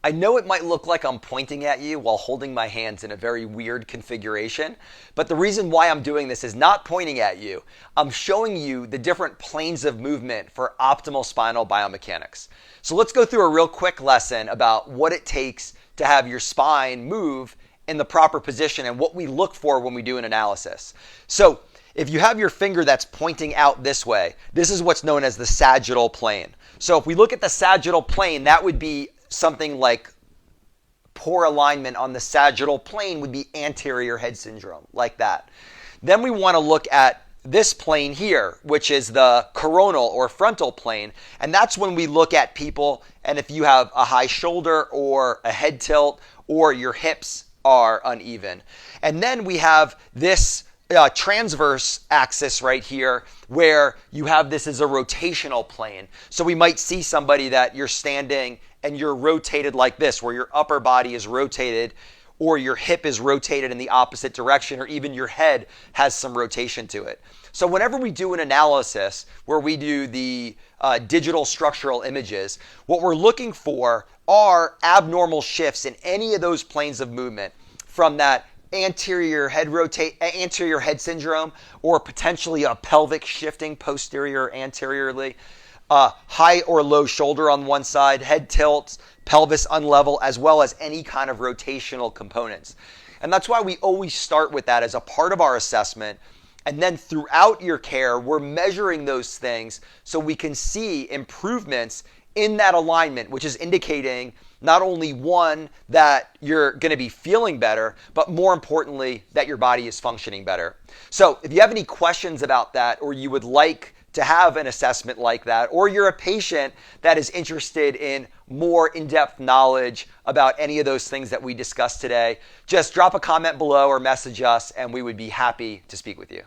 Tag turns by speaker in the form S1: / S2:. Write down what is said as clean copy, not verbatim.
S1: I know it might look like I'm pointing at you while holding my hands in a very weird configuration, but the reason why I'm doing this is not pointing at you. I'm showing you the different planes of movement for optimal spinal biomechanics. So let's go through a real quick lesson about what it takes to have your spine move in the proper position and what we look for when we do an analysis. So if you have your finger that's pointing out this way, this is what's known as the sagittal plane. So if we look at the sagittal plane, that would be something like poor alignment on the sagittal plane would be anterior head syndrome, like that. Then we want to look at this plane here, which is the coronal or frontal plane. And that's when we look at people, and if you have a high shoulder or a head tilt or your hips are uneven. And then we have this transverse axis right here where you have this as a rotational plane. So we might see somebody that you're standing and you're rotated like this, where your upper body is rotated or your hip is rotated in the opposite direction, or even your head has some rotation to it. So whenever we do an analysis where we do the digital structural images, what we're looking for are abnormal shifts in any of those planes of movement, from that anterior head syndrome, or potentially a pelvic shifting posterior or anteriorly, high or low shoulder on one side, head tilts, pelvis unlevel, as well as any kind of rotational components. And that's why we always start with that as a part of our assessment. And then throughout your care, we're measuring those things so we can see improvements in that alignment, which is indicating not only one, that you're going to be feeling better, but more importantly, that your body is functioning better. So if you have any questions about that, or you would like to have an assessment like that, or you're a patient that is interested in more in-depth knowledge about any of those things that we discussed today, just drop a comment below or message us and we would be happy to speak with you.